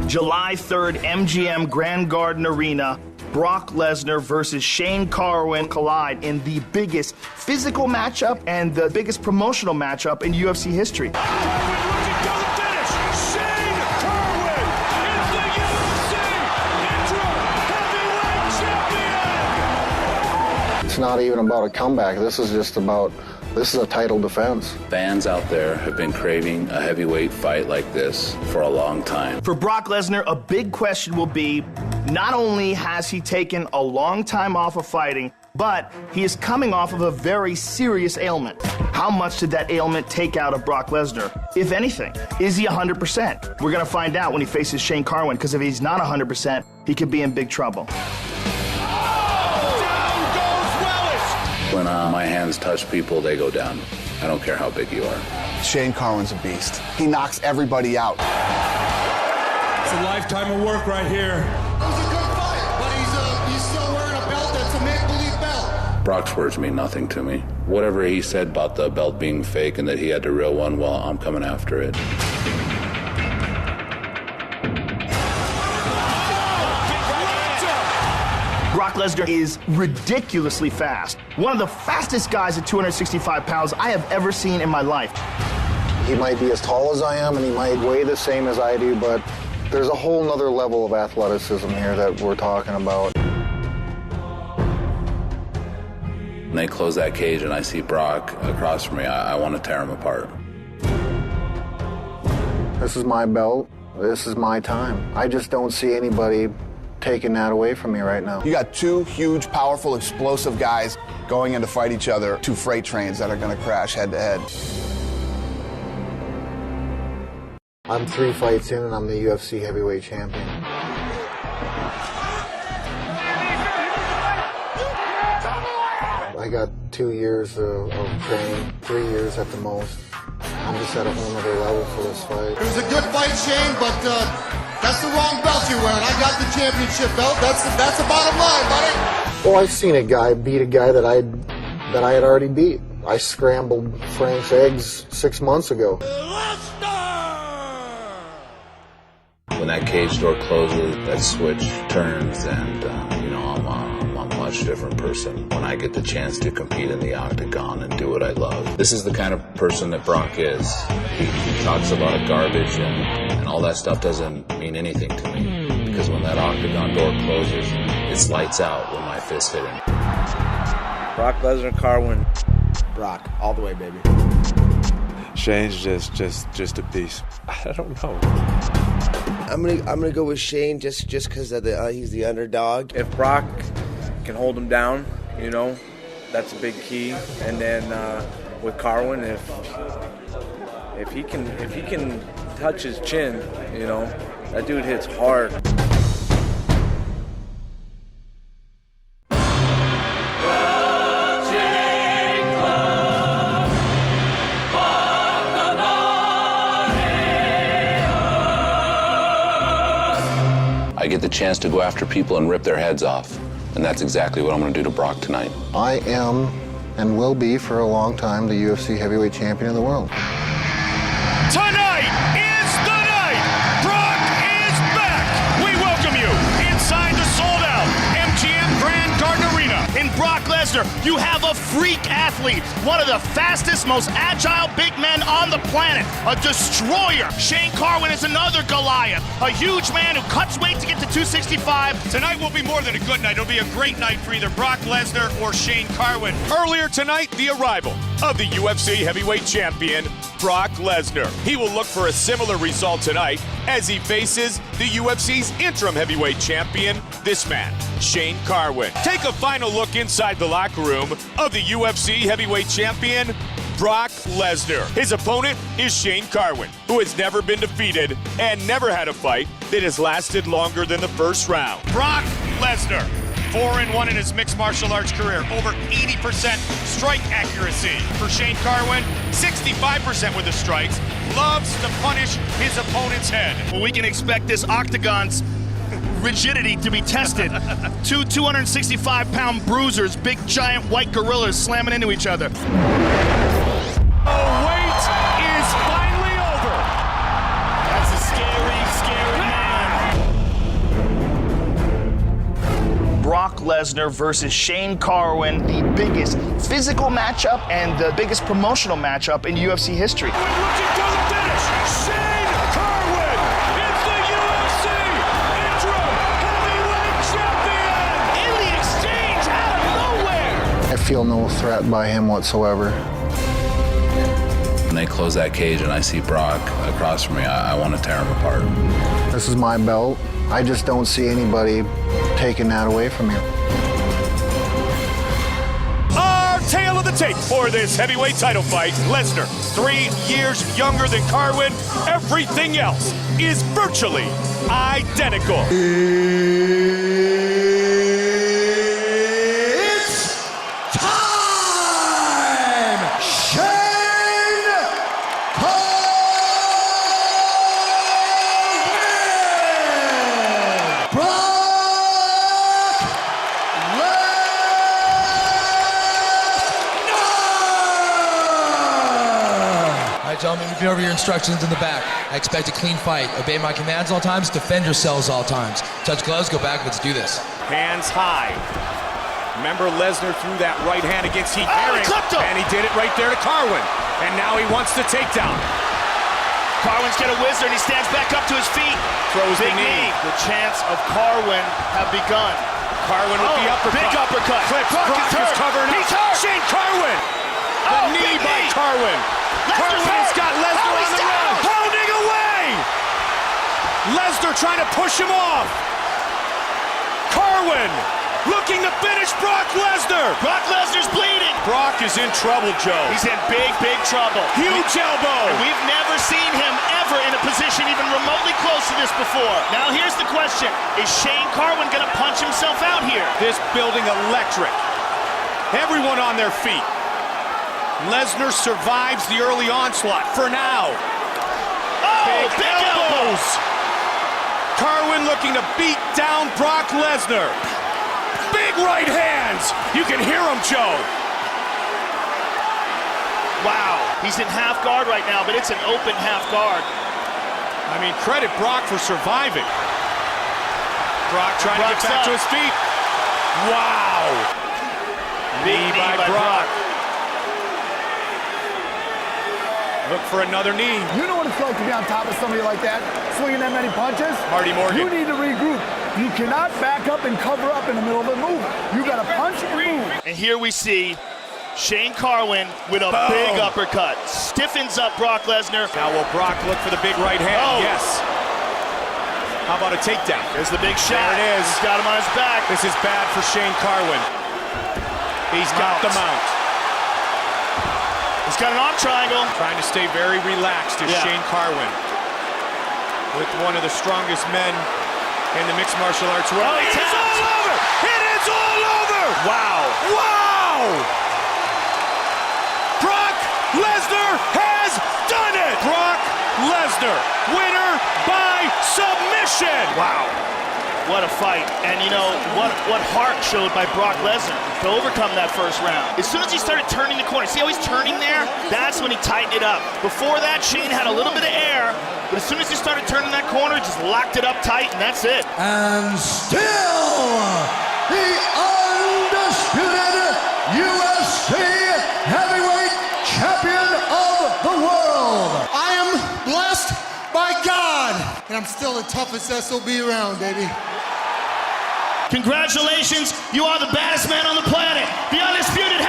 July 3rd, MGM Grand Garden Arena. Brock Lesnar versus Shane Carwin collide in the biggest physical matchup and the biggest promotional matchup in UFC history. It's not even about a comeback. This is a title defense. Fans out there have been craving a heavyweight fight like this for a long time. For Brock Lesnar, a big question will be, not only has he taken a long time off of fighting, but he is coming off of a very serious ailment. How much did that ailment take out of Brock Lesnar, if anything? Is he 100%? We're gonna find out when he faces Shane Carwin, because if he's not 100%, he could be in big trouble. When my hands touch people, they go down. I don't care how big you are. Shane Carwin's a beast. He knocks everybody out. It's a lifetime of work right here. It was a good fight, but he's still wearing a belt that's a make-believe belt. Brock's words mean nothing to me. Whatever he said about the belt being fake and that he had the real one, well, I'm coming after it. Brock Lesnar is ridiculously fast. One of the fastest guys at 265 pounds I have ever seen in my life. He might be as tall as I am and he might weigh the same as I do, but there's a whole nother level of athleticism here that we're talking about. When they close that cage and I see Brock across from me, I want to tear him apart. This is my belt. This is my time. I just don't see anybody taking that away from me right now. You got two huge, powerful, explosive guys going in to fight each other, two freight trains that are going to crash head to head. I'm 3 fights in and I'm the UFC heavyweight champion. I got 2 years of training, 3 years at the most. I'm just at a whole other level for this fight. It was a good fight, Shane, but that's the wrong belt you're wearing. I got the championship belt. That's the bottom line, buddy. Well, I've seen a guy beat a guy that I had already beat. I scrambled Frank's eggs 6 months ago. When that cage door closes, that switch turns, and I'm a much different person when I get the chance to compete in the octagon and do what I love. This is the kind of person that Brock is. He talks a lot of garbage, and all that stuff doesn't mean anything to me, because when that octagon door closes, it's lights out when my fist hit him. Brock Lesnar, Carwin. Brock, all the way, baby. Shane's just a beast. I don't know. I'm gonna go with Shane just because he's the underdog. If Brock can hold him down, that's a big key. And then with Carwin, if he can touch his chin, that dude hits hard. I get the chance to go after people and rip their heads off. And that's exactly what I'm going to do to Brock tonight. I am and will be for a long time the UFC heavyweight champion of the world. Tonight is the night. Brock is back. We welcome you inside the sold-out MGM Grand Garden Arena. In Brock Lesnar, you have a freak athlete, one of the fastest, most agile big men on the planet, a destroyer. Shane Carwin is another Goliath, a huge man who cuts weight to get to 265. Tonight will be more than a good night. It'll be a great night for either Brock Lesnar or Shane Carwin. Earlier tonight, the arrival of the UFC heavyweight champion, Brock Lesnar. He will look for a similar result tonight as he faces the UFC's interim heavyweight champion, this man, Shane Carwin. Take a final look inside the locker room of the UFC heavyweight champion, Brock Lesnar. His opponent is Shane Carwin, who has never been defeated and never had a fight that has lasted longer than the first round. Brock Lesnar, 4-1 in his mixed martial arts career, over 80% strike accuracy. For Shane Carwin, 65% with the strikes, loves to punish his opponent's head. Well, we can expect this octagon's rigidity to be tested. Two 265-pound bruisers, big giant white gorillas slamming into each other. The wait is finally over. That's a scary, scary man. Lesnar versus Shane Carwin, the biggest physical matchup and the biggest promotional matchup in UFC history. Looking for the finish. Shane Carwin is the UFC interim heavyweight champion. In the exchange out of nowhere. I feel no threat by him whatsoever. When they close that cage and I see Brock across from me, I want to tear him apart. This is my belt. I just don't see anybody taking that away from you. Our tale of the tape for this heavyweight title fight. Lesnar, 3 years younger than Carwin. Everything else is virtually identical. It's time! Shane Carwin! Brock All right, gentlemen, repeat over your instructions in the back. I expect a clean fight. Obey my commands all times. Defend yourselves all times. Touch gloves, go back. Let's do this. Hands high. Remember, Lesnar threw that right hand against Heath Herring, and he did it right there to Carwin. And now he wants the takedown. Carwin's got a wizard. He stands back up to his feet. Throws Big the knee. The chance of Carwin have begun. Carwin with the uppercut. Big uppercut. Clips. Brock is covering up. He's hurt. Shane Carwin. The knee by Carwin. Carwin has got Lesnar on the run. Pounding away. Lesnar trying to push him off. Carwin looking to finish Brock Lesnar. Brock Lesnar's bleeding. Brock is in trouble, Joe. He's in big, big trouble. Huge elbow. And we've never seen him ever in a position even remotely close to this before. Now here's the question. Is Shane Carwin going to punch himself out here? This building electric. Everyone on their feet. Lesnar survives the early onslaught for now. Oh, big elbows. Carwin looking to beat down Brock Lesnar. Big right hands. You can hear him, Joe. Wow. He's in half guard right now, but it's an open half guard. I mean, credit Brock for surviving. Brock trying to get back to his feet. Wow. Knee by Brock. Look for another knee. You know what it's like to be on top of somebody like that, swinging that many punches? Marty Morgan. You need to regroup. You cannot back up and cover up in the middle of the move. You got to punch and move. And here we see Shane Carwin with a big uppercut. Stiffens up Brock Lesnar. Now will Brock look for the big right hand? Oh. Yes. How about a takedown? There's the big shot. There it is. He's got him on his back. This is bad for Shane Carwin. He's got the mount. He's got an arm triangle. Trying to stay very relaxed is Shane Carwin. With one of the strongest men in the mixed martial arts world. Oh, it is all over! It is all over! Wow. Wow! Brock Lesnar has done it! Brock Lesnar, winner by submission! Wow. What a fight. And you know, what heart showed by Brock Lesnar to overcome that first round. As soon as he started turning the corner, see how he's turning there? That's when he tightened it up. Before that, Shane had a little bit of air, but as soon as he started turning that corner, just locked it up tight, and that's it. And still, the undisputed UFC heavyweight champion of the world. I am blessed by God, and I'm still the toughest SOB around, baby. Congratulations, you are the baddest man on the planet, the undisputed